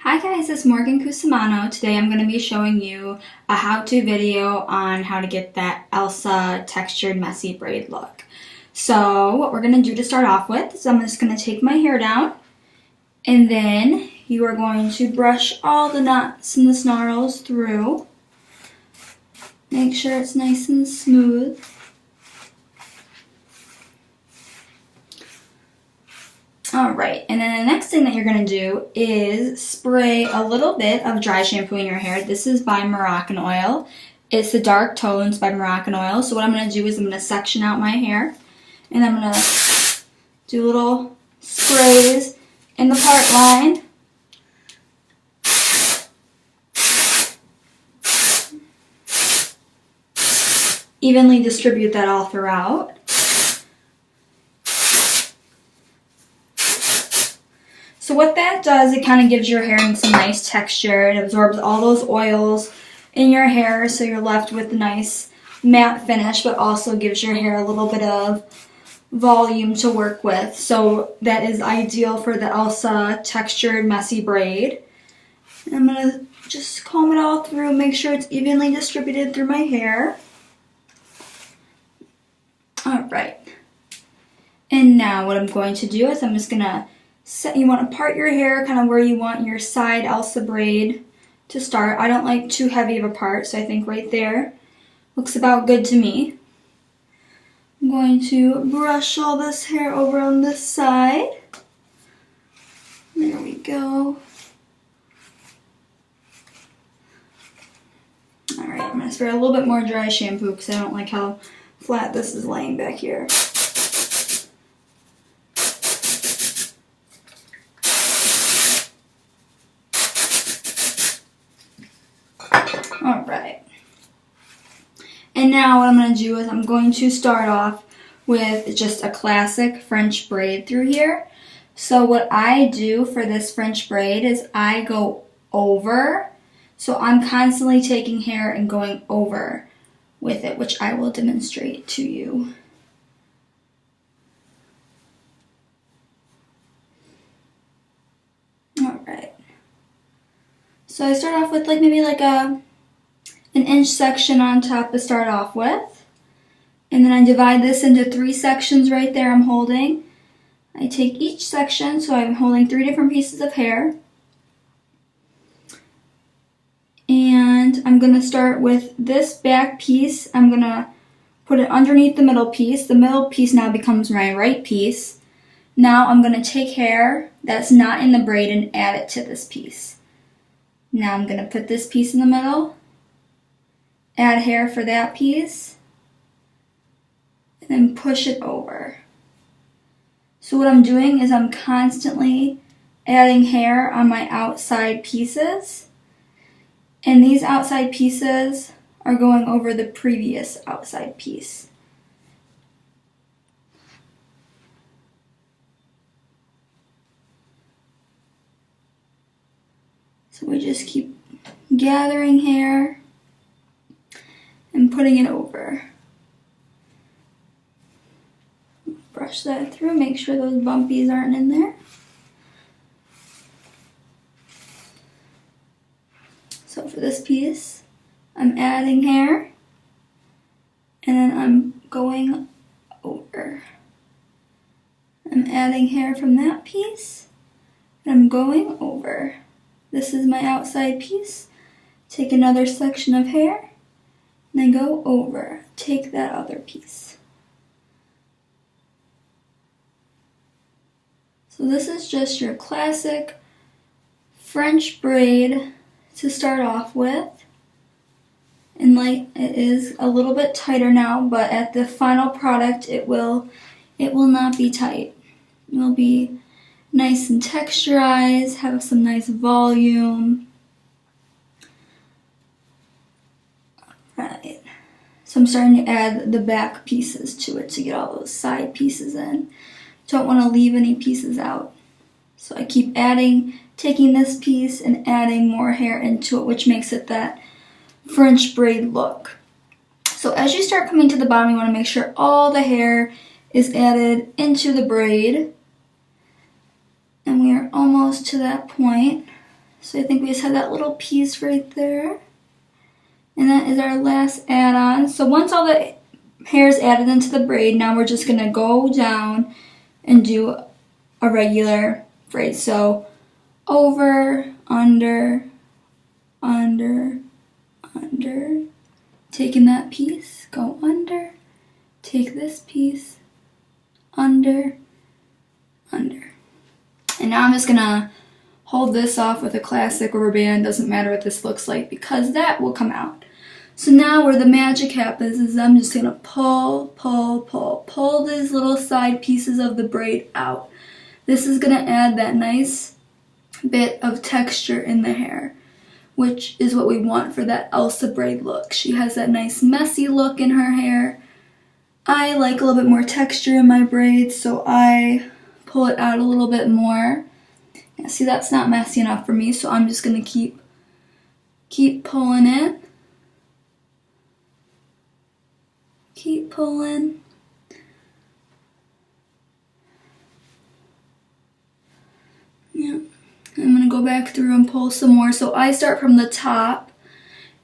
Hi guys, it's Morgan Cusimano. Today I'm going to be showing you a how-to video on how to get that Elsa textured messy braid look. So what we're going to do to start off with is I'm just going to take my hair down, and then you are going to brush all the knots and the snarls through. Make sure it's nice and smooth. Alright, and then the next thing that you're going to do is spray a little bit of dry shampoo in your hair. This is by Moroccan Oil. It's the Dark Tones by Moroccan Oil. So what I'm going to do is I'm going to section out my hair, and I'm going to do little sprays in the part line. Evenly distribute that all throughout. So what that does, it kind of gives your hair some nice texture. It absorbs all those oils in your hair, so you're left with a nice matte finish, but also gives your hair a little bit of volume to work with. So that is ideal for the Elsa textured messy braid. And I'm going to just comb it all through, make sure it's evenly distributed through my hair. Alright. And now what I'm going to do is I'm just going to you want to part your hair kind of where you want your side Elsa braid to start. I don't like too heavy of a part, so I think right there looks about good to me. I'm going to brush all this hair over on this side. There we go. Alright, I'm going to spray a little bit more dry shampoo because I don't like how flat this is laying back here. Alright, and now what I'm going to do is I'm going to start off with just a classic French braid through here. So what I do for this French braid is I go over, so I'm constantly taking hair and going over with it, which I will demonstrate to you. Alright, so I start off with maybe an inch section on top to start off with, and then I divide this into 3 sections right there I'm holding. I take each section, so I'm holding 3 different pieces of hair, and I'm going to start with this back piece. I'm going to put it underneath the middle piece. The middle piece now becomes my right piece. Now I'm going to take hair that's not in the braid and add it to this piece. Now I'm going to put this piece in the middle, add hair for that piece, and then push it over. So what I'm doing is I'm constantly adding hair on my outside pieces, and these outside pieces are going over the previous outside piece. So we just keep gathering hair and putting it over. Brush that through, make sure those bumpies aren't in there. So for this piece, I'm adding hair, and then I'm going over. I'm adding hair from that piece, and I'm going over. This is my outside piece. Take another section of hair, and then go over. Take that other piece. So this is just your classic French braid to start off with. And it is a little bit tighter now, but at the final product it will not be tight. It will be nice and texturized, have some nice volume. Right. So I'm starting to add the back pieces to it to get all those side pieces in. Don't want to leave any pieces out. So I keep adding, taking this piece and adding more hair into it, which makes it that French braid look. So as you start coming to the bottom, you want to make sure all the hair is added into the braid. And we are almost to that point. So I think we just have that little piece right there. And that is our last add-on. So once all the hair is added into the braid, now we're just gonna go down and do a regular braid. So over, under, under, under. Taking that piece, go under. Take this piece, under, under. And now I'm just gonna hold this off with a classic rubber band. Doesn't matter what this looks like because that will come out. So now where the magic happens is I'm just gonna pull these little side pieces of the braid out. This is gonna add that nice bit of texture in the hair, which is what we want for that Elsa braid look. She has that nice messy look in her hair. I like a little bit more texture in my braids, so I pull it out a little bit more. Yeah, see, that's not messy enough for me, so I'm just gonna keep pulling it. Keep pulling. Yeah. I'm gonna go back through and pull some more. So I start from the top,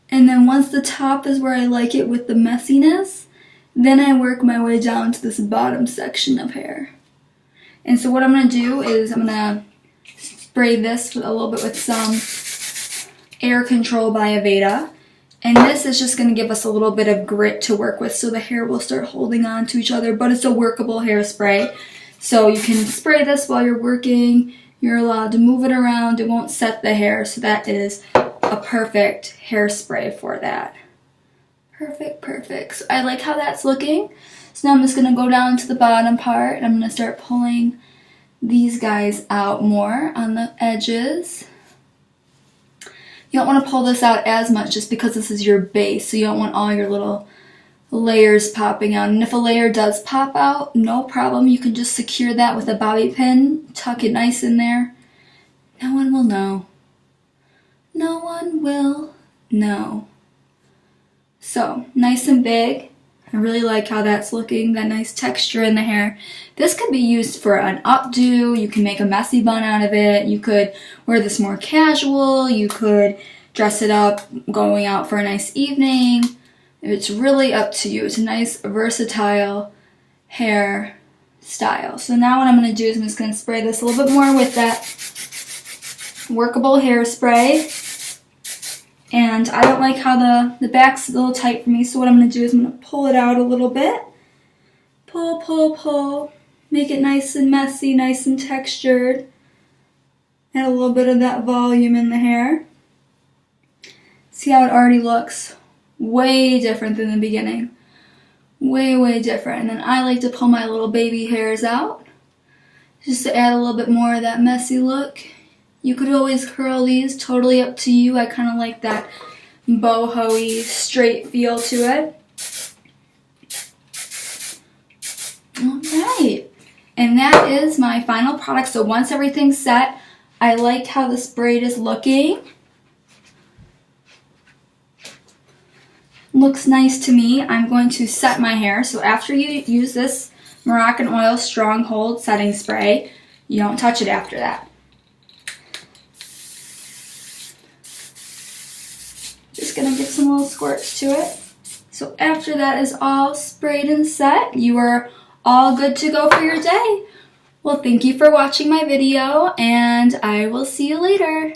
and then once the top is where I like it with the messiness, then I work my way down to this bottom section of hair. And so what I'm gonna do is I'm gonna spray this a little bit with some Air Control by Aveda. And this is just gonna give us a little bit of grit to work with, so the hair will start holding on to each other, but it's a workable hairspray. So you can spray this while you're working. You're allowed to move it around. It won't set the hair, so that is a perfect hairspray for that. Perfect, perfect. So I like how that's looking. So now I'm just gonna go down to the bottom part, and I'm gonna start pulling these guys out more on the edges. You don't want to pull this out as much just because this is your base, so you don't want all your little layers popping out. And if a layer does pop out, no problem. You can just secure that with a bobby pin, tuck it nice in there. No one will know. No one will know. So, nice and big. I really like how that's looking, that nice texture in the hair. This could be used for an updo. You can make a messy bun out of it. You could wear this more casual. You could dress it up going out for a nice evening. It's really up to you. It's a nice versatile hair style. So now what I'm going to do is I'm just going to spray this a little bit more with that workable hairspray. And I don't like how the back's a little tight for me, so what I'm going to do is I'm going to pull it out a little bit. Pull, pull, pull. Make it nice and messy, nice and textured. Add a little bit of that volume in the hair. See how it already looks? Way different than the beginning. Way, way different. And then I like to pull my little baby hairs out, just to add a little bit more of that messy look. You could always curl these, totally up to you. I kind of like that boho-y, straight feel to it. Alright, and that is my final product. So once everything's set, I like how this braid is looking. Looks nice to me. I'm going to set my hair. So after you use this Moroccan Oil Stronghold Setting Spray, you don't touch it after that. Just gonna give some little squirts to it. So after that is all sprayed and set, you are all good to go for your day. Well, thank you for watching my video, and I will see you later.